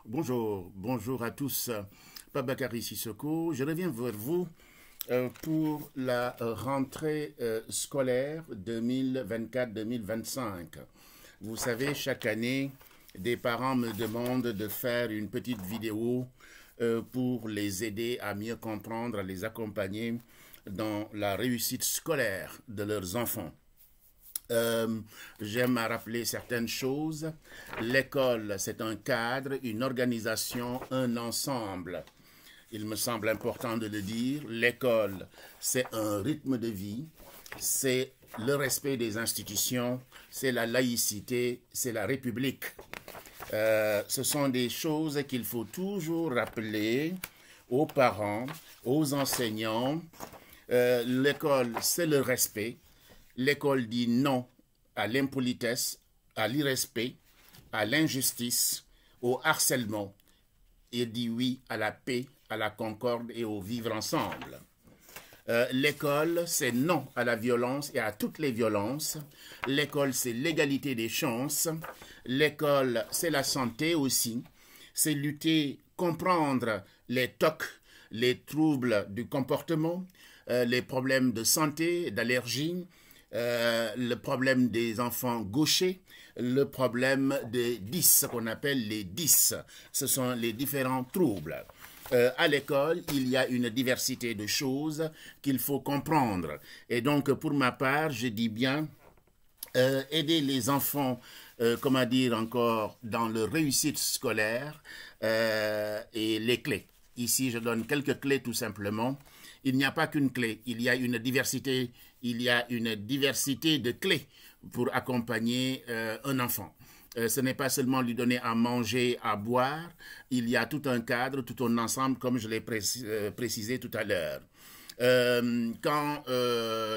bonjour à tous. Babakari Sissoko, je reviens vers vous pour la rentrée scolaire 2024-2025. Vous savez, chaque année, des parents me demandent de faire une petite vidéo pour les aider à mieux comprendre, à les accompagner dans la réussite scolaire de leurs enfants. J'aime à rappeler certaines choses. L'école, c'est un cadre, une organisation, un ensemble. Il me semble important de le dire. L'école, c'est un rythme de vie, c'est le respect des institutions, c'est la laïcité, c'est la République. Ce sont des choses qu'il faut toujours rappeler aux parents, aux enseignants. L'école, c'est le respect. L'école dit non à l'impolitesse, à l'irrespect, à l'injustice, au harcèlement. Et dit oui à la paix, à la concorde et au vivre ensemble. L'école, c'est non à la violence et à toutes les violences. L'école, c'est l'égalité des chances. L'école, c'est la santé aussi. C'est lutter, comprendre les TOC, les troubles du comportement, les problèmes de santé, d'allergie, le problème des enfants gauchers, le problème des 10, ce qu'on appelle les 10. Ce sont les différents troubles. À l'école, il y a une diversité de choses qu'il faut comprendre. Et donc, pour ma part, je dis bien aider les enfants, comment dire encore, dans leur réussite scolaire et les clés. Ici, je donne quelques clés tout simplement. Il n'y a pas qu'une clé, il y a une diversité de clés pour accompagner un enfant. Ce n'est pas seulement lui donner à manger, à boire, il y a tout un cadre, tout un ensemble, comme je l'ai précisé tout à l'heure.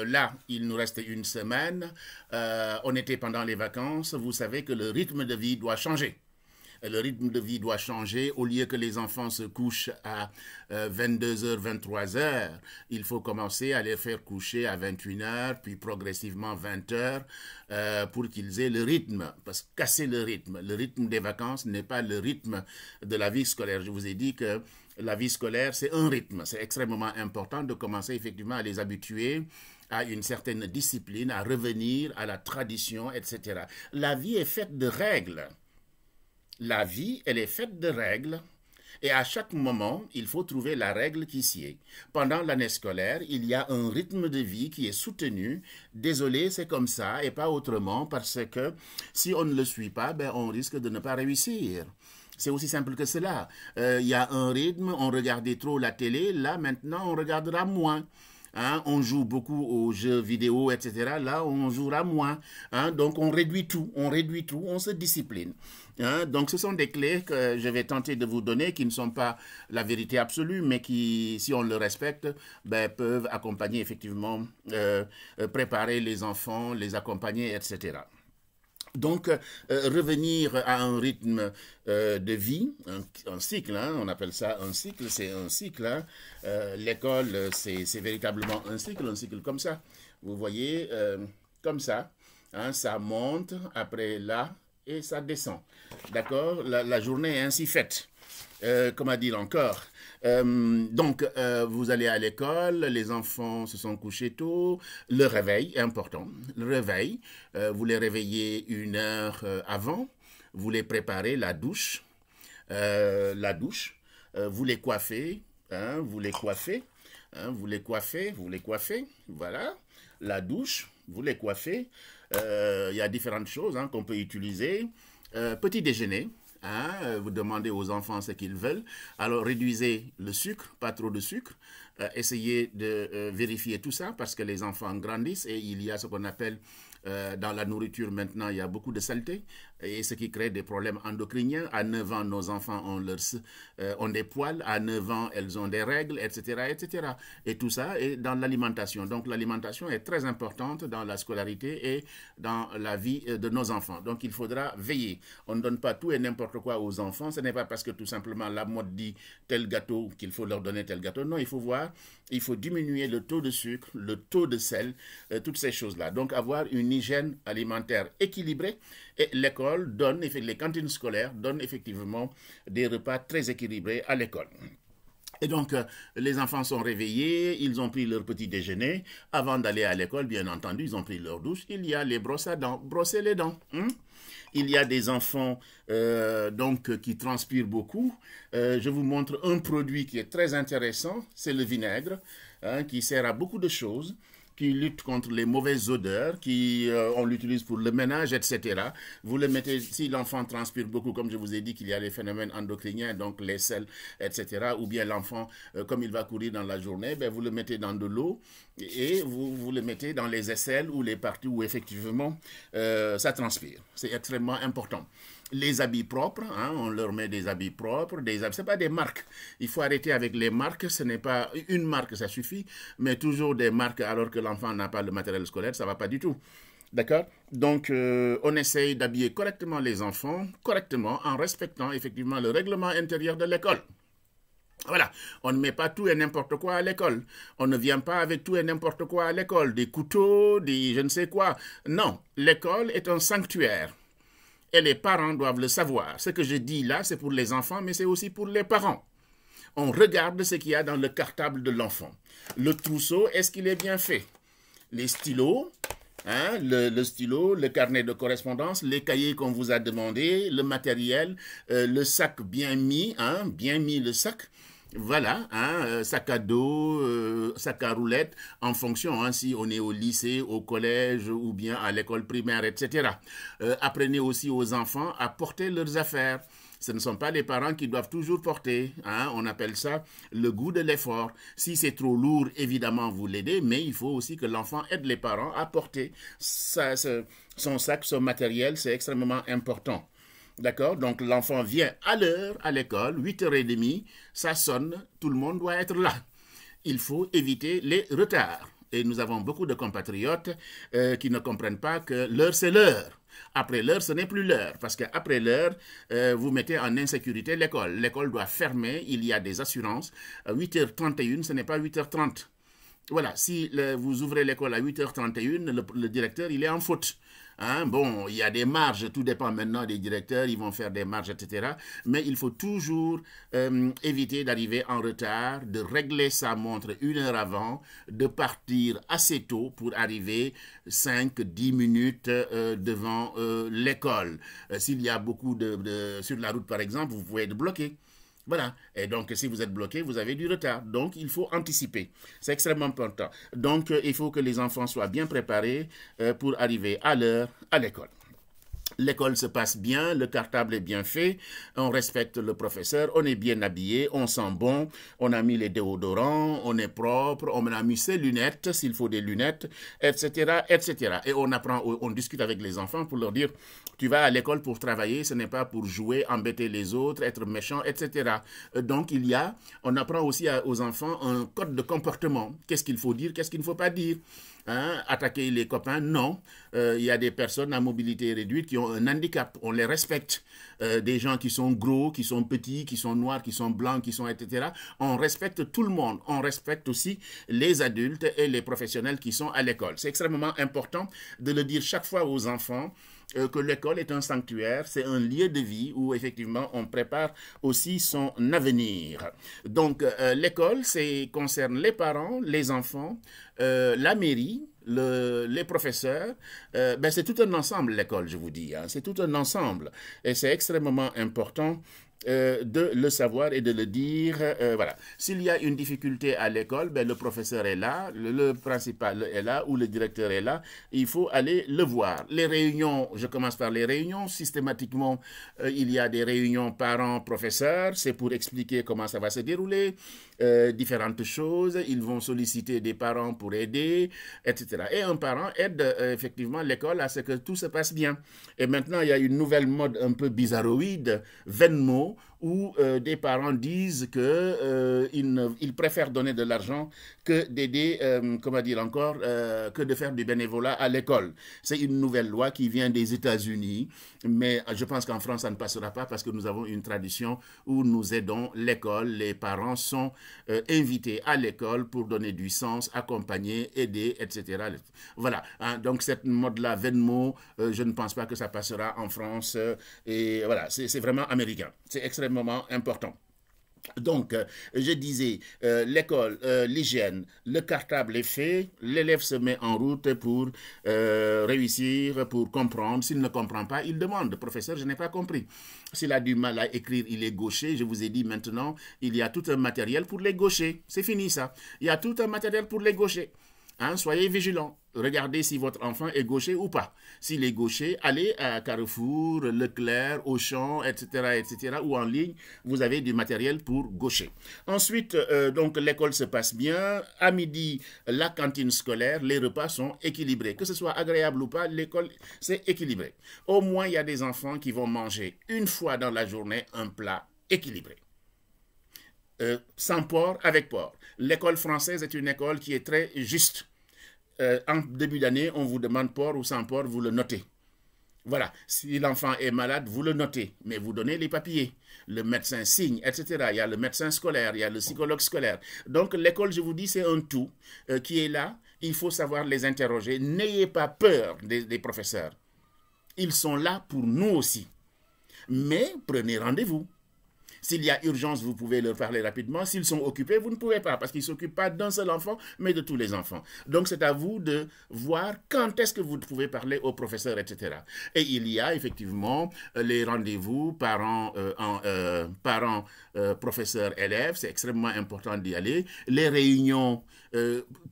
Là, il nous reste une semaine, on était pendant les vacances, vous savez que le rythme de vie doit changer. Le rythme de vie doit changer. Au lieu que les enfants se couchent à 22h, 23h, il faut commencer à les faire coucher à 21h, puis progressivement 20h, pour qu'ils aient le rythme. Parce que casser le rythme des vacances n'est pas le rythme de la vie scolaire. Je vous ai dit que la vie scolaire, c'est un rythme. C'est extrêmement important de commencer effectivement à les habituer à une certaine discipline, à revenir à la tradition, etc. La vie est faite de règles. La vie, elle est faite de règles et à chaque moment, il faut trouver la règle qui s'y est. Pendant l'année scolaire, il y a un rythme de vie qui est soutenu. Désolé, c'est comme ça et pas autrement parce que si on ne le suit pas, ben, on risque de ne pas réussir. C'est aussi simple que cela. Il y a un rythme, on regardait trop la télé, là maintenant on regardera moins. Hein, on joue beaucoup aux jeux vidéo, etc. Là, on jouera moins. Hein, donc, on réduit tout, on se discipline. Hein, donc, ce sont des clés que je vais tenter de vous donner qui ne sont pas la vérité absolue, mais qui, si on le respecte, ben, peuvent accompagner effectivement, préparer les enfants, les accompagner, etc. Donc, revenir à un rythme de vie, un cycle, hein, on appelle ça un cycle, c'est un cycle. Hein. L'école, c'est véritablement un cycle comme ça. Vous voyez, comme ça, hein, ça monte, après là, et ça descend. D'accord? La journée est ainsi faite. Comment dire encore vous allez à l'école, les enfants se sont couchés tôt, le réveil est important, le réveil, vous les réveillez 1 heure avant, vous les préparez, la douche, vous les coiffez, hein, vous les coiffez, voilà, la douche, vous les coiffez, il y a différentes choses hein, qu'on peut utiliser, petit déjeuner. Hein, vous demandez aux enfants ce qu'ils veulent. Alors, réduisez le sucre, pas trop de sucre. Essayez de vérifier tout ça parce que les enfants grandissent et il y a ce qu'on appelle dans la nourriture maintenant, il y a beaucoup de saleté et ce qui crée des problèmes endocriniens. À 9 ans, nos enfants ont des poils. À 9 ans, elles ont des règles, etc., etc. Et tout ça est dans l'alimentation. Donc, l'alimentation est très importante dans la scolarité et dans la vie de nos enfants. Donc, il faudra veiller. On ne donne pas tout et n'importe quoi aux enfants. Ce n'est pas parce que tout simplement la mode dit tel gâteau qu'il faut leur donner tel gâteau. Non, il faut voir, il faut diminuer le taux de sucre, le taux de sel, toutes ces choses-là. Donc, avoir une hygiène alimentaire équilibrée Et l'école donne, les cantines scolaires donnent effectivement des repas très équilibrés à l'école. Et donc, les enfants sont réveillés, ils ont pris leur petit déjeuner. Avant d'aller à l'école, bien entendu, ils ont pris leur douche. Il y a les brosses à dents, brosser les dents. Il y a des enfants donc qui transpirent beaucoup. Je vous montre un produit qui est très intéressant, c'est le vinaigre, qui sert à beaucoup de choses, qui lutte contre les mauvaises odeurs, on l'utilise pour le ménage, etc. Vous le mettez, si l'enfant transpire beaucoup, comme je vous ai dit qu'il y a les phénomènes endocriniens, donc les selles, etc., ou bien l'enfant, comme il va courir dans la journée, ben vous le mettez dans de l'eau et vous le mettez dans les aisselles ou les parties où effectivement ça transpire. C'est extrêmement important. Les habits propres, on leur met des habits propres, c'est pas des marques. Il faut arrêter avec les marques, ce n'est pas une marque, ça suffit, mais toujours des marques alors que l'enfant n'a pas le matériel scolaire, ça va pas du tout. D'accord? Donc, on essaye d'habiller correctement les enfants, correctement, en respectant effectivement le règlement intérieur de l'école. Voilà, on ne met pas tout et n'importe quoi à l'école. On ne vient pas avec tout et n'importe quoi à l'école, des couteaux, des je ne sais quoi. Non, l'école est un sanctuaire. Et les parents doivent le savoir. Ce que je dis là, c'est pour les enfants, mais c'est aussi pour les parents. On regarde ce qu'il y a dans le cartable de l'enfant. Le trousseau, est-ce qu'il est bien fait? Les stylos, le stylo, le carnet de correspondance, les cahiers qu'on vous a demandé, le matériel, le sac bien mis le sac. Voilà, sac à dos, sac à roulettes, en fonction, si on est au lycée, au collège ou bien à l'école primaire, etc. Apprenez aussi aux enfants à porter leurs affaires. Ce ne sont pas les parents qui doivent toujours porter. On appelle ça le goût de l'effort. Si c'est trop lourd, évidemment, vous l'aidez, mais il faut aussi que l'enfant aide les parents à porter son sac, son matériel. C'est extrêmement important. D'accord? Donc, l'enfant vient à l'heure à l'école, 8h30, ça sonne, tout le monde doit être là. Il faut éviter les retards. Et nous avons beaucoup de compatriotes qui ne comprennent pas que l'heure, c'est l'heure. Après l'heure, ce n'est plus l'heure, parce qu'après l'heure, vous mettez en insécurité l'école. L'école doit fermer, il y a des assurances. 8h31, ce n'est pas 8h30. Voilà, si vous ouvrez l'école à 8h31, le directeur, il est en faute. Bon, il y a des marges, tout dépend maintenant des directeurs, ils vont faire des marges, etc. Mais il faut toujours éviter d'arriver en retard, de régler sa montre 1 heure avant, de partir assez tôt pour arriver 5-10 minutes devant l'école. S'il y a beaucoup sur la route, par exemple, vous pouvez être bloqué. Voilà. Et donc, si vous êtes bloqué, vous avez du retard. Donc, il faut anticiper. C'est extrêmement important. Donc, il faut que les enfants soient bien préparés pour arriver à l'heure à l'école. L'école se passe bien, le cartable est bien fait, on respecte le professeur, on est bien habillé, on sent bon, on a mis les déodorants, on est propre, on a mis ses lunettes, s'il faut des lunettes, etc., etc. Et on discute avec les enfants pour leur dire, tu vas à l'école pour travailler, ce n'est pas pour jouer, embêter les autres, être méchant, etc. Donc, on apprend aussi aux enfants un code de comportement. Qu'est-ce qu'il faut dire, qu'est-ce qu'il ne faut pas dire. Attaquer les copains, non. Il y a des personnes à mobilité réduite qui ont un handicap, on les respecte. Des gens qui sont gros, qui sont petits, qui sont noirs, qui sont blancs, qui sont etc. On respecte tout le monde. On respecte aussi les adultes et les professionnels qui sont à l'école. C'est extrêmement important de le dire chaque fois aux enfants que l'école est un sanctuaire, c'est un lieu de vie où effectivement on prépare aussi son avenir. Donc l'école, concerne les parents, les enfants, la mairie, les professeurs, c'est tout un ensemble l'école, je vous dis. C'est tout un ensemble et c'est extrêmement important de le savoir et de le dire. Voilà. S'il y a une difficulté à l'école, le professeur est là, le principal est là ou le directeur est là. Il faut aller le voir. Les réunions, je commence par les réunions. Systématiquement, il y a des réunions parents-professeurs. C'est pour expliquer comment ça va se dérouler. Différentes choses. Ils vont solliciter des parents pour aider, etc. Et un parent aide effectivement l'école à ce que tout se passe bien. Et maintenant, il y a une nouvelle mode un peu bizarroïde, Venmo, où des parents disent que ils préfèrent donner de l'argent que d'aider, comment dire encore, que de faire du bénévolat à l'école. C'est une nouvelle loi qui vient des États-Unis, mais je pense qu'en France, ça ne passera pas parce que nous avons une tradition où nous aidons l'école. Les parents sont invités à l'école pour donner du sens, accompagner, aider, etc. Voilà, hein, donc cette mode-là, Venmo, je ne pense pas que ça passera en France. Et voilà, c'est vraiment américain. C'est extrêmement important. Donc, je disais, l'école, l'hygiène, le cartable est fait, l'élève se met en route pour réussir, pour comprendre. S'il ne comprend pas, il demande, professeur, je n'ai pas compris. S'il a du mal à écrire, il est gaucher. Je vous ai dit maintenant, il y a tout un matériel pour les gauchers. C'est fini ça. Il y a tout un matériel pour les gauchers. Hein, soyez vigilants. Regardez si votre enfant est gaucher ou pas. S'il est gaucher, allez à Carrefour, Leclerc, Auchan, etc., etc., ou en ligne, vous avez du matériel pour gaucher. Ensuite, donc l'école se passe bien. À midi, la cantine scolaire, les repas sont équilibrés. Que ce soit agréable ou pas, l'école, c'est équilibré. Au moins, il y a des enfants qui vont manger une fois dans la journée un plat équilibré. Sans porc, avec porc. L'école française est une école qui est très juste. En début d'année, on vous demande porc ou sans porc, vous le notez. Voilà, si l'enfant est malade, vous le notez, mais vous donnez les papiers. Le médecin signe, etc. Il y a le médecin scolaire, il y a le psychologue scolaire. Donc l'école, je vous dis, c'est un tout qui est là. Il faut savoir les interroger. N'ayez pas peur des professeurs. Ils sont là pour nous aussi. Mais prenez rendez-vous. S'il y a urgence, vous pouvez leur parler rapidement. S'ils sont occupés, vous ne pouvez pas, parce qu'ils ne s'occupent pas d'un seul enfant, mais de tous les enfants. Donc, c'est à vous de voir quand est-ce que vous pouvez parler au professeur, etc. Et il y a effectivement les rendez-vous parents, professeurs, élèves. C'est extrêmement important d'y aller. Les réunions,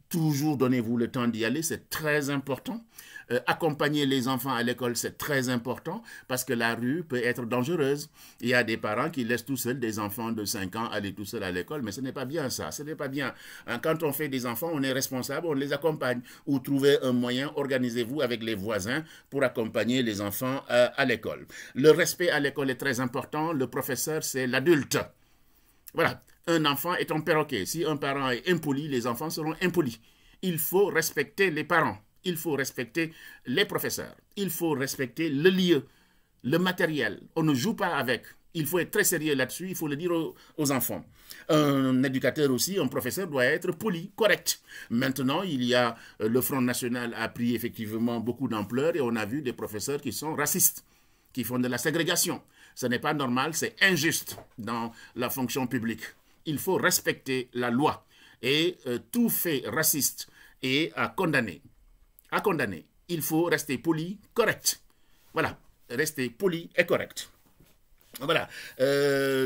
toujours donnez-vous le temps d'y aller. C'est très important. Accompagner les enfants à l'école, c'est très important parce que la rue peut être dangereuse. Il y a des parents qui laissent tout seuls des enfants de 5 ans aller tout seuls à l'école, mais ce n'est pas bien ça, ce n'est pas bien. Quand on fait des enfants, on est responsable, on les accompagne. Ou trouvez un moyen, organisez-vous avec les voisins pour accompagner les enfants à l'école. Le respect à l'école est très important. Le professeur, c'est l'adulte. Voilà, un enfant est un perroquet. Si un parent est impoli, les enfants seront impolis. Il faut respecter les parents. Il faut respecter les professeurs. Il faut respecter le lieu, le matériel. On ne joue pas avec. Il faut être très sérieux là-dessus. Il faut le dire aux enfants. Un éducateur aussi, un professeur doit être poli, correct. Maintenant, il y a le Front National a pris effectivement beaucoup d'ampleur et on a vu des professeurs qui sont racistes, qui font de la ségrégation. Ce n'est pas normal, c'est injuste dans la fonction publique. Il faut respecter la loi et tout fait raciste est à condamner. À condamner. Il faut rester poli, correct. Voilà, rester poli et correct. Voilà,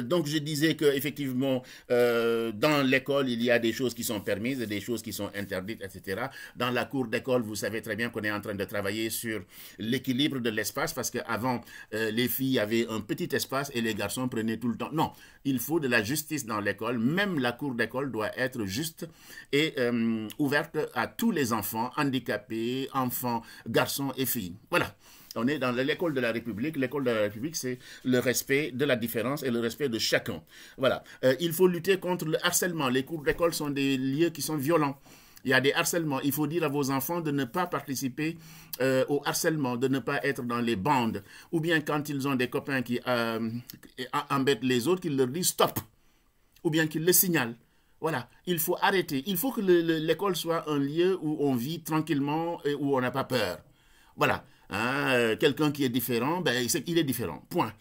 donc je disais qu'effectivement, dans l'école, il y a des choses qui sont permises et des choses qui sont interdites, etc. Dans la cour d'école, vous savez très bien qu'on est en train de travailler sur l'équilibre de l'espace parce qu'avant, les filles avaient un petit espace et les garçons prenaient tout le temps. Non, il faut de la justice dans l'école. Même la cour d'école doit être juste et ouverte à tous les enfants, handicapés, enfants, garçons et filles. Voilà. On est dans l'école de la République. L'école de la République, c'est le respect de la différence et le respect de chacun. Voilà. Il faut lutter contre le harcèlement. Les cours d'école sont des lieux qui sont violents. Il y a des harcèlements. Il faut dire à vos enfants de ne pas participer au harcèlement, de ne pas être dans les bandes. Ou bien quand ils ont des copains qui embêtent les autres, qu'ils leur disent stop. Ou bien qu'ils le signalent. Voilà, il faut arrêter. Il faut que l'école soit un lieu où on vit tranquillement et où on n'a pas peur. Voilà. Hein, quelqu'un qui est différent, ben, il est différent, point.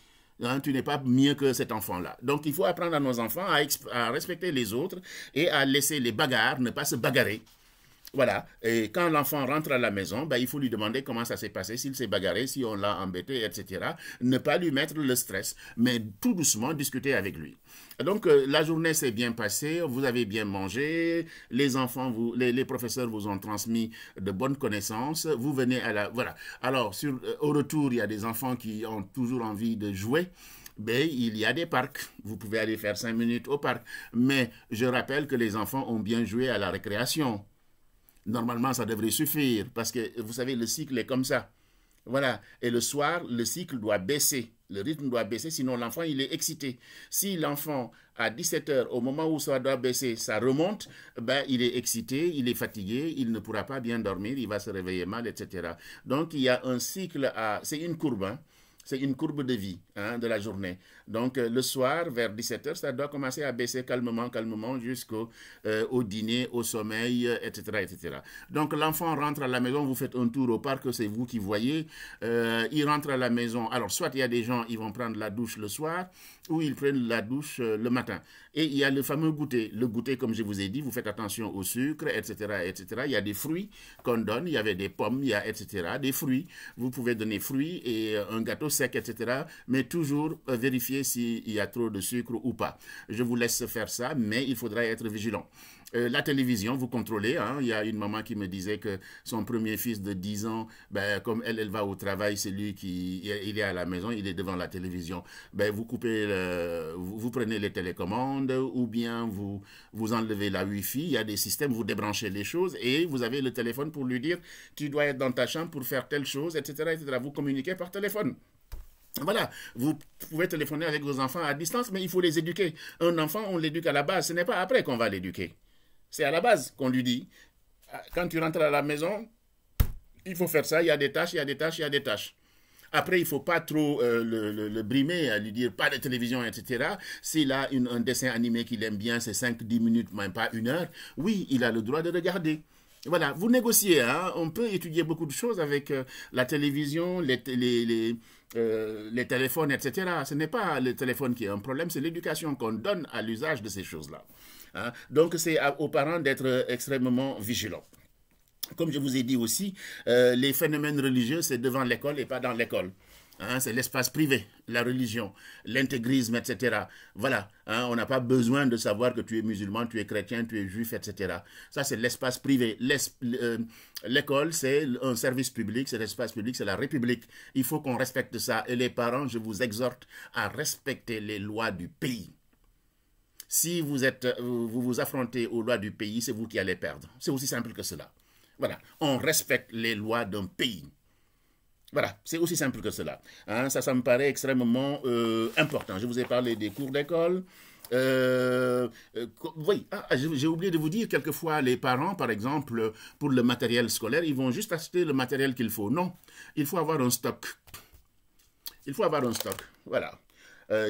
Hein, tu n'es pas mieux que cet enfant-là. Donc, il faut apprendre à nos enfants à respecter les autres et à laisser les bagarres, ne pas se bagarrer. Voilà, et quand l'enfant rentre à la maison, ben, il faut lui demander comment ça s'est passé, s'il s'est bagarré, si on l'a embêté, etc. Ne pas lui mettre le stress, mais tout doucement discuter avec lui. Donc, la journée s'est bien passée, vous avez bien mangé, les enfants, les professeurs vous ont transmis de bonnes connaissances, vous venez à la... Voilà. Alors, au retour, il y a des enfants qui ont toujours envie de jouer. Ben, il y a des parcs, vous pouvez aller faire 5 minutes au parc, mais je rappelle que les enfants ont bien joué à la récréation. Normalement, ça devrait suffire parce que, vous savez, le cycle est comme ça. Voilà. Et le soir, le cycle doit baisser. Le rythme doit baisser, sinon l'enfant, il est excité. Si l'enfant, à 17 heures, au moment où ça doit baisser, ça remonte, ben, il est excité, il est fatigué, il ne pourra pas bien dormir, il va se réveiller mal, etc. Donc, il y a un cycle à... C'est une courbe, hein. C'est une courbe de vie de la journée. Donc, le soir, vers 17 heures, ça doit commencer à baisser calmement, calmement, jusqu'au au dîner, au sommeil, etc., etc. Donc, l'enfant rentre à la maison, vous faites un tour au parc, c'est vous qui voyez. Il rentre à la maison. Alors, soit il y a des gens, ils vont prendre la douche le soir, ou ils prennent la douche le matin. Et il y a le fameux goûter. Le goûter, comme je vous ai dit, vous faites attention au sucre, etc., etc. Il y a des fruits qu'on donne, il y avait des pommes, il y a, etc., des fruits. Vous pouvez donner fruits et un gâteau sec, etc., mais toujours vérifier s'il y a trop de sucre ou pas. Je vous laisse faire ça, mais il faudra être vigilant. La télévision, vous contrôlez. Hein. Il y a une maman qui me disait que son premier fils de 10 ans, ben, comme elle va au travail, c'est lui qui il est à la maison, il est devant la télévision. Ben, vous coupez, vous prenez les télécommandes ou bien vous enlevez la Wi-Fi. Il y a des systèmes, vous débranchez les choses et vous avez le téléphone pour lui dire tu dois être dans ta chambre pour faire telle chose, etc., etc. Vous communiquez par téléphone. Voilà, vous pouvez téléphoner avec vos enfants à distance, mais il faut les éduquer. Un enfant, on l'éduque à la base, ce n'est pas après qu'on va l'éduquer. C'est à la base qu'on lui dit, quand tu rentres à la maison, il faut faire ça, il y a des tâches, il y a des tâches, il y a des tâches. Après, il ne faut pas trop le brimer, à lui dire pas de télévision, etc. S'il a un dessin animé qu'il aime bien, c'est 5-10 minutes, même pas 1 heure, oui, il a le droit de regarder. Voilà, vous négociez, hein? On peut étudier beaucoup de choses avec la télévision, les téléphones, etc. Ce n'est pas le téléphone qui est un problème, c'est l'éducation qu'on donne à l'usage de ces choses-là. Hein? Donc, c'est aux parents d'être extrêmement vigilants. Comme je vous ai dit aussi, les phénomènes religieux, c'est devant l'école et pas dans l'école. Hein, c'est l'espace privé, la religion, l'intégrisme, etc. Voilà, hein, on n'a pas besoin de savoir que tu es musulman, tu es chrétien, tu es juif, etc. Ça, c'est l'espace privé. L'école, c'est un service public, c'est l'espace public, c'est la République. Il faut qu'on respecte ça. Et les parents, je vous exhorte à respecter les lois du pays. Si vous vous affrontez aux lois du pays, c'est vous qui allez perdre. C'est aussi simple que cela. Voilà, on respecte les lois d'un pays. Voilà, c'est aussi simple que cela. Hein, ça me paraît extrêmement important. Je vous ai parlé des cours d'école. Oui, j'ai oublié de vous dire, quelquefois, les parents, par exemple, pour le matériel scolaire, ils vont juste acheter le matériel qu'il faut. Non, il faut avoir un stock. Il faut avoir un stock, voilà.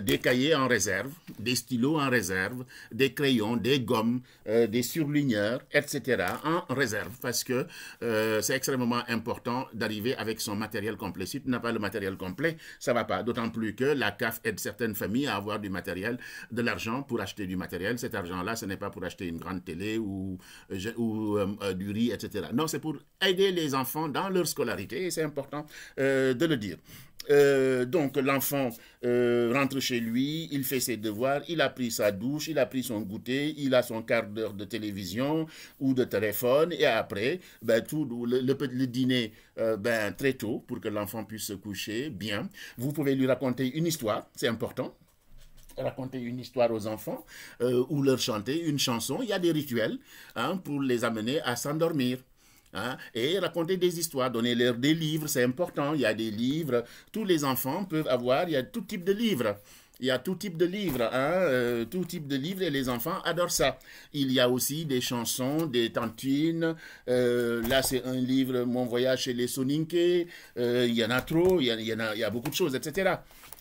Des cahiers en réserve, des stylos en réserve, des crayons, des gommes, des surligneurs, etc. en réserve parce que c'est extrêmement important d'arriver avec son matériel complet. Si tu n'as pas le matériel complet, ça ne va pas. D'autant plus que la CAF aide certaines familles à avoir du matériel, de l'argent pour acheter du matériel. Cet argent-là, ce n'est pas pour acheter une grande télé ou du riz, etc. Non, c'est pour aider les enfants dans leur scolarité et c'est important de le dire. Donc l'enfant rentre chez lui, il fait ses devoirs, il a pris sa douche, il a pris son goûter, il a son quart d'heure de télévision ou de téléphone et après ben, le dîner très tôt pour que l'enfant puisse se coucher bien. Vous pouvez lui raconter une histoire, c'est important. Raconter une histoire aux enfants ou leur chanter une chanson. Il y a des rituels pour les amener à s'endormir. Hein, et raconter des histoires, donner-leur des livres, c'est important. Il y a des livres, tous les enfants peuvent avoir, il y a tout type de livres. Il y a tout type de livres, tout type de livres et les enfants adorent ça. Il y a aussi des chansons, des tantines. Là, c'est un livre, Mon voyage chez les Soninké. Il y en a trop, il y a beaucoup de choses, etc.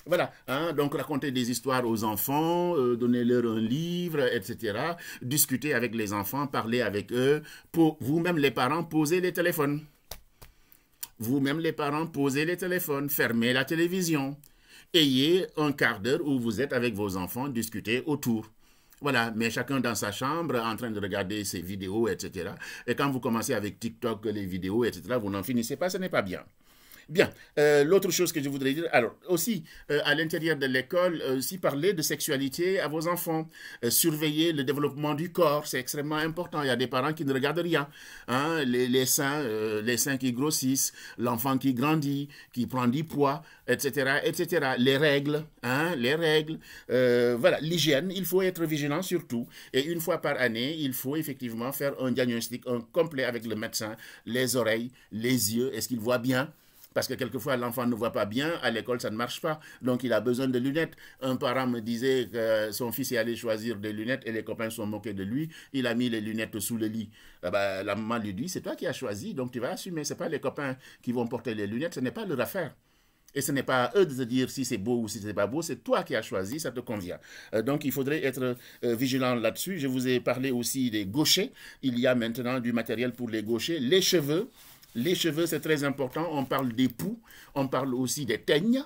Voilà, hein, donc raconter des histoires aux enfants, donner-leur un livre, etc. Discuter avec les enfants, parler avec eux. Pour vous-même, les parents, posez les téléphones. Vous-même, les parents, posez les téléphones. Fermez la télévision. Ayez un quart d'heure où vous êtes avec vos enfants, discutez autour. Voilà, mais chacun dans sa chambre, en train de regarder ses vidéos, etc. Et quand vous commencez avec TikTok, les vidéos, etc., vous n'en finissez pas, ce n'est pas bien. Bien, l'autre chose que je voudrais dire, alors aussi à l'intérieur de l'école, aussi parler de sexualité à vos enfants, surveiller le développement du corps, c'est extrêmement important. Il y a des parents qui ne regardent rien, hein, les seins qui grossissent, l'enfant qui grandit, qui prend du poids, etc., etc. Les règles, voilà, l'hygiène, il faut être vigilant surtout. Et une fois par année, il faut effectivement faire un diagnostic complet avec le médecin, les oreilles, les yeux, est-ce qu'il voit bien? Parce que quelquefois, l'enfant ne voit pas bien, à l'école, ça ne marche pas. Donc, il a besoin de lunettes. Un parent me disait que son fils est allé choisir des lunettes et les copains sont moqués de lui. Il a mis les lunettes sous le lit. Ah ben, la maman lui dit, c'est toi qui as choisi, donc tu vas assumer. Ce n'est pas les copains qui vont porter les lunettes, ce n'est pas leur affaire. Et ce n'est pas à eux de te dire si c'est beau ou si c'est pas beau, c'est toi qui as choisi, ça te convient. Donc il faudrait être vigilant là-dessus. Je vous ai parlé aussi des gauchers. Il y a maintenant du matériel pour les gauchers. Les cheveux, c'est très important. On parle des poux, on parle aussi des teignes.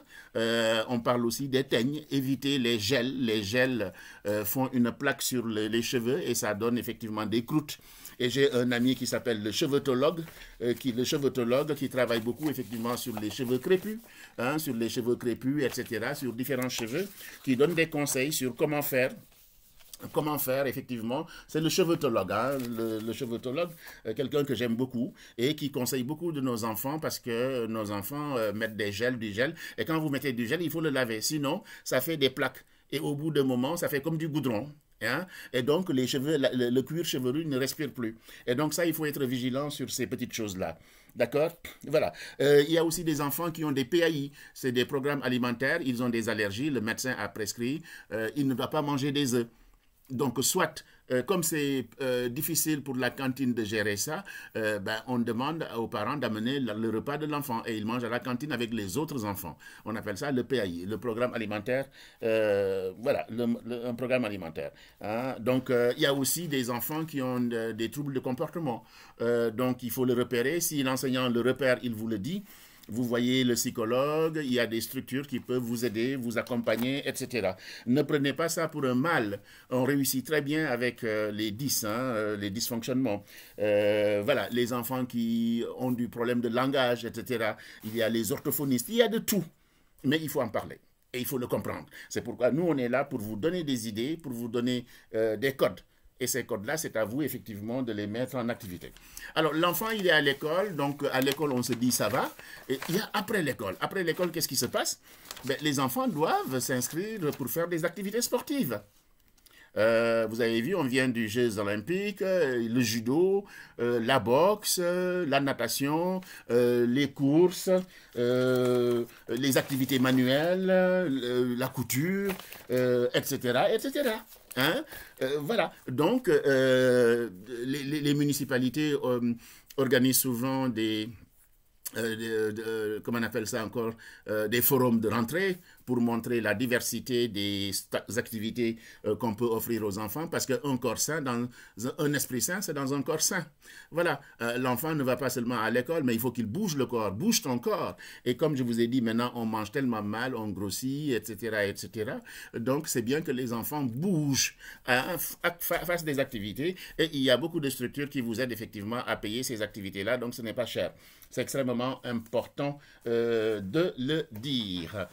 Éviter les gels. Les gels font une plaque sur les cheveux et ça donne effectivement des croûtes. Et j'ai un ami qui s'appelle le chevetologue, qui travaille beaucoup effectivement sur les cheveux crépus, etc., sur différents cheveux, qui donne des conseils sur comment faire effectivement. C'est le chevetologue, le chevetologue, quelqu'un que j'aime beaucoup et qui conseille beaucoup de nos enfants parce que nos enfants mettent du gel, et quand vous mettez du gel, il faut le laver, sinon ça fait des plaques et au bout d'un moment, ça fait comme du goudron. Et donc, les cheveux, le cuir chevelu ne respire plus. Et donc, ça, il faut être vigilant sur ces petites choses-là. D'accord? Voilà. Il y a aussi des enfants qui ont des PAI. C'est des programmes alimentaires. Ils ont des allergies. Le médecin a prescrit. Il ne doit pas manger des œufs. Donc, soit, comme c'est difficile pour la cantine de gérer ça, on demande aux parents d'amener le repas de l'enfant et ils mangent à la cantine avec les autres enfants. On appelle ça le PAI, le programme alimentaire. Voilà, un programme alimentaire. Donc, il y a aussi des enfants qui ont des troubles de comportement. Donc, il faut le repérer. Si l'enseignant le repère, il vous le dit. Vous voyez le psychologue, il y a des structures qui peuvent vous aider, vous accompagner, etc. Ne prenez pas ça pour un mal. On réussit très bien avec les 10, les dysfonctionnements. Voilà, les enfants qui ont du problème de langage, etc. Il y a les orthophonistes, il y a de tout. Mais il faut en parler et il faut le comprendre. C'est pourquoi nous, on est là pour vous donner des idées, pour vous donner des codes. Et ces codes-là, c'est à vous, effectivement, de les mettre en activité. Alors, l'enfant, il est à l'école. Donc, à l'école, on se dit, ça va. Et il y a après l'école. Après l'école, qu'est-ce qui se passe? Les enfants doivent s'inscrire pour faire des activités sportives. Vous avez vu, on vient du Jeux olympiques, le judo, la boxe, la natation, les courses, les activités manuelles, la couture, etc., etc. Voilà, donc les municipalités organisent souvent comment on appelle ça encore, des forums de rentrée pour montrer la diversité des activités qu'on peut offrir aux enfants, parce qu'un corps sain, dans un esprit sain, c'est dans un corps sain. Voilà, l'enfant ne va pas seulement à l'école, mais il faut qu'il bouge le corps, bouge ton corps. Et comme je vous ai dit, maintenant, on mange tellement mal, on grossit, etc., etc. Donc, c'est bien que les enfants bougent, fassent des activités, et il y a beaucoup de structures qui vous aident effectivement à payer ces activités-là, donc ce n'est pas cher. C'est extrêmement important de le dire.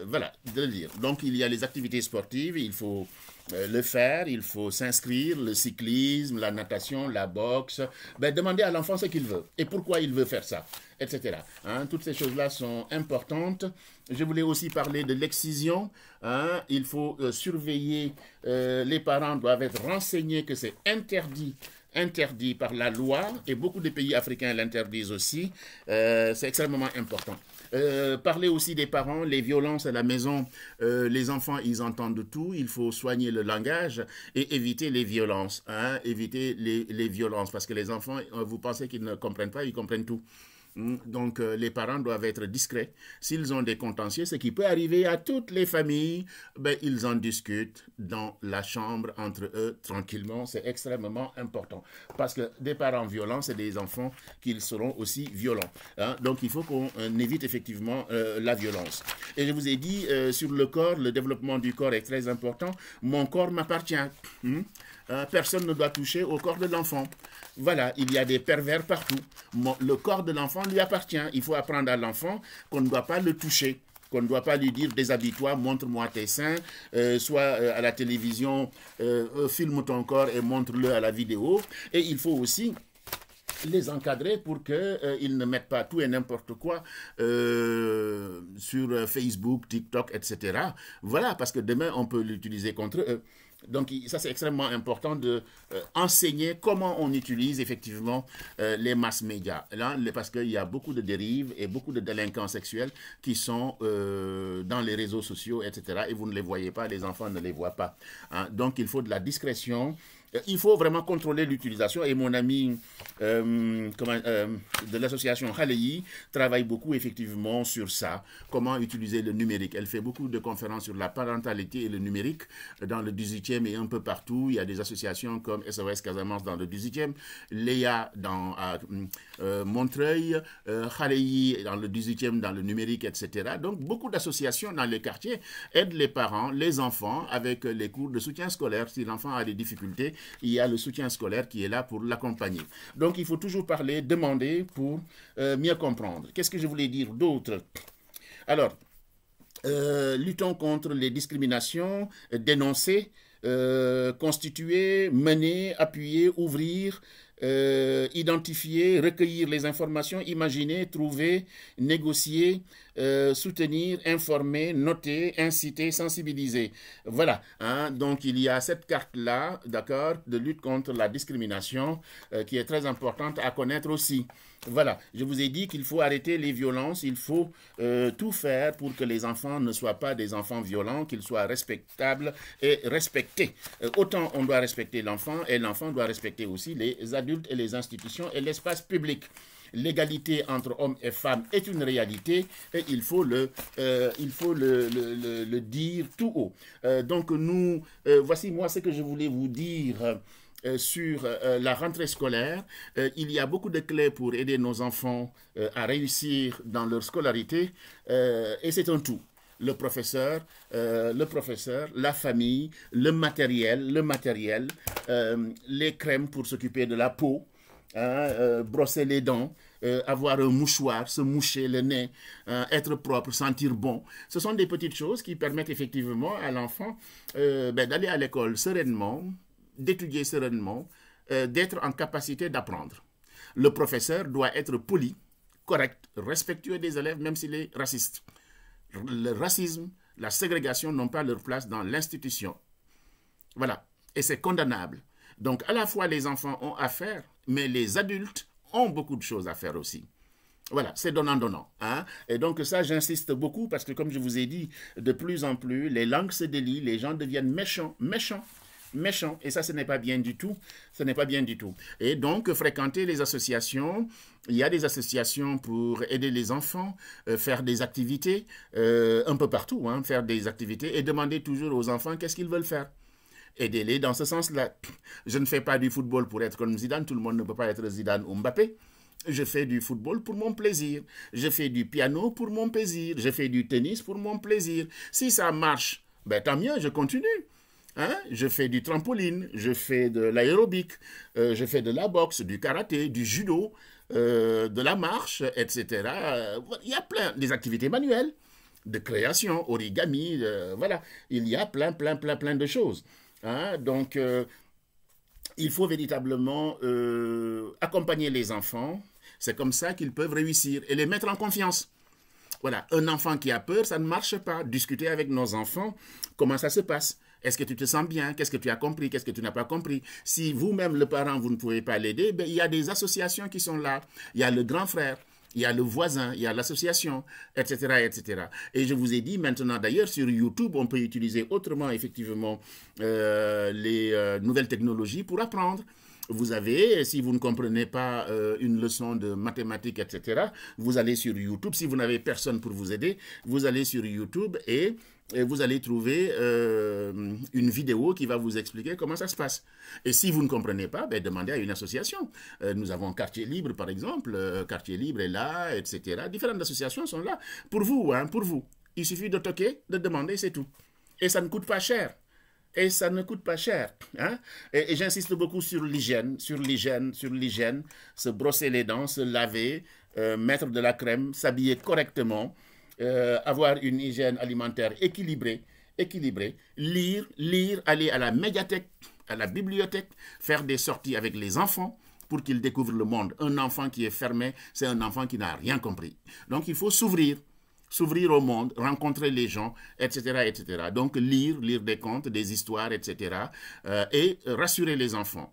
Voilà, de le dire. Donc, il y a les activités sportives, il faut le faire, il faut s'inscrire, le cyclisme, la natation, la boxe. Demandez à l'enfant ce qu'il veut et pourquoi il veut faire ça, etc. Toutes ces choses-là sont importantes. Je voulais aussi parler de l'excision. Il faut surveiller, les parents doivent être renseignés que c'est interdit par la loi, et beaucoup de pays africains l'interdisent aussi. C'est extrêmement important. Parler aussi des parents, les violences à la maison, les enfants, ils entendent tout, il faut soigner le langage et éviter les violences, éviter les violences, parce que les enfants, vous pensez qu'ils ne comprennent pas, ils comprennent tout. Donc, les parents doivent être discrets. S'ils ont des contentieux, ce qui peut arriver à toutes les familles, ils en discutent dans la chambre entre eux tranquillement. C'est extrêmement important. Parce que des parents violents, c'est des enfants qui seront aussi violents. Donc, il faut qu'on évite effectivement la violence. Et je vous ai dit, sur le corps, le développement du corps est très important. Mon corps m'appartient. Personne ne doit toucher au corps de l'enfant. Voilà, il y a des pervers partout. Le corps de l'enfant lui appartient. Il faut apprendre à l'enfant qu'on ne doit pas le toucher, qu'on ne doit pas lui dire déshabille-toi, montre-moi tes seins, soit à la télévision, filme ton corps et montre-le à la vidéo. Et il faut aussi les encadrer pour qu'ils ne mettent pas tout et n'importe quoi sur Facebook, TikTok, etc. Voilà, parce que demain, on peut l'utiliser contre eux. Donc ça c'est extrêmement important de enseigner comment on utilise effectivement les mass médias. Là, parce qu'il y a beaucoup de dérives et beaucoup de délinquants sexuels qui sont dans les réseaux sociaux, etc. Et vous ne les voyez pas, les enfants ne les voient pas. Hein. Donc il faut de la discrétion. Il faut vraiment contrôler l'utilisation et mon ami de l'association Haleyi travaille beaucoup effectivement sur ça, comment utiliser le numérique. Elle fait beaucoup de conférences sur la parentalité et le numérique dans le 18e et un peu partout. Il y a des associations comme SOS Casamance dans le 18e, Léa dans Montreuil, Haleyi dans le 18e dans le numérique, etc. Donc beaucoup d'associations dans les quartiers aident les parents, les enfants avec les cours de soutien scolaire. Si l'enfant a des difficultés, il y a le soutien scolaire qui est là pour l'accompagner. Donc, il faut toujours parler, demander pour mieux comprendre. Qu'est-ce que je voulais dire d'autre? Alors, luttons contre les discriminations, dénoncer, constituer, mener, appuyer, ouvrir, identifier, recueillir les informations, imaginer, trouver, négocier, soutenir, informer, noter, inciter, sensibiliser. Voilà. Hein, donc, il y a cette carte-là, d'accord, de lutte contre la discrimination qui est très importante à connaître aussi. Voilà. Je vous ai dit qu'il faut arrêter les violences. Il faut tout faire pour que les enfants ne soient pas des enfants violents, qu'ils soient respectables et respectés. Autant on doit respecter l'enfant et l'enfant doit respecter aussi les adultes et les institutions et l'espace public. L'égalité entre hommes et femmes est une réalité et il faut le dire tout haut. Donc nous, voici moi ce que je voulais vous dire sur la rentrée scolaire. Il y a beaucoup de clés pour aider nos enfants à réussir dans leur scolarité et c'est un tout. Le professeur, la famille, le matériel, les crèmes pour s'occuper de la peau, brosser les dents, avoir un mouchoir, se moucher le nez, être propre, sentir bon. Ce sont des petites choses qui permettent effectivement à l'enfant d'aller à l'école sereinement, d'étudier sereinement, d'être en capacité d'apprendre. Le professeur doit être poli, correct, respectueux des élèves, même s'il est raciste. Le racisme, la ségrégation n'ont pas leur place dans l'institution. Voilà. Et c'est condamnable. Donc, à la fois, les enfants ont à faire, mais les adultes ont beaucoup de choses à faire aussi. Voilà, c'est donnant-donnant. Hein? Et donc, ça, j'insiste beaucoup parce que, comme je vous ai dit, de plus en plus, les langues se délient, les gens deviennent méchants. Et ça, ce n'est pas bien du tout. Ce n'est pas bien du tout. Et donc, fréquenter les associations. Il y a des associations pour aider les enfants, faire des activités, un peu partout, hein, faire des activités et demander toujours aux enfants qu'est-ce qu'ils veulent faire. Aidez-les dans ce sens-là. Je ne fais pas du football pour être comme Zidane. Tout le monde ne peut pas être Zidane ou Mbappé. Je fais du football pour mon plaisir. Je fais du piano pour mon plaisir. Je fais du tennis pour mon plaisir. Si ça marche, ben, tant mieux, je continue. Hein? Je fais du trampoline, je fais de l'aérobic, je fais de la boxe, du karaté, du judo, de la marche, etc. Il y a plein des activités manuelles, de création, origami, voilà. Il y a plein de choses. Hein? Donc, il faut véritablement accompagner les enfants. C'est comme ça qu'ils peuvent réussir et les mettre en confiance. Voilà, un enfant qui a peur, ça ne marche pas. Discuter avec nos enfants, comment ça se passe? Est-ce que tu te sens bien? Qu'est-ce que tu as compris? Qu'est-ce que tu n'as pas compris? Si vous-même, le parent, vous ne pouvez pas l'aider, ben, il y a des associations qui sont là. Il y a le grand frère, il y a le voisin, il y a l'association, etc., etc. Et je vous ai dit maintenant, d'ailleurs, sur YouTube, on peut utiliser autrement, effectivement, les nouvelles technologies pour apprendre. Vous avez, si vous ne comprenez pas une leçon de mathématiques, etc., vous allez sur YouTube. Si vous n'avez personne pour vous aider, vous allez sur YouTube et vous allez trouver une vidéo qui va vous expliquer comment ça se passe. Et si vous ne comprenez pas, ben, demandez à une association. Nous avons Quartier Libre, par exemple. Quartier Libre est là, etc. Différentes associations sont là pour vous, hein, pour vous. Il suffit de toquer, de demander, c'est tout. Et ça ne coûte pas cher. Et ça ne coûte pas cher. Hein? Et j'insiste beaucoup sur l'hygiène, se brosser les dents, se laver, mettre de la crème, s'habiller correctement, avoir une hygiène alimentaire équilibrée, lire, aller à la médiathèque, à la bibliothèque, faire des sorties avec les enfants, pour qu'il découvre le monde. Un enfant qui est fermé, c'est un enfant qui n'a rien compris. Donc il faut s'ouvrir au monde, rencontrer les gens, etc., etc. Donc lire des contes, des histoires, etc. Et rassurer les enfants.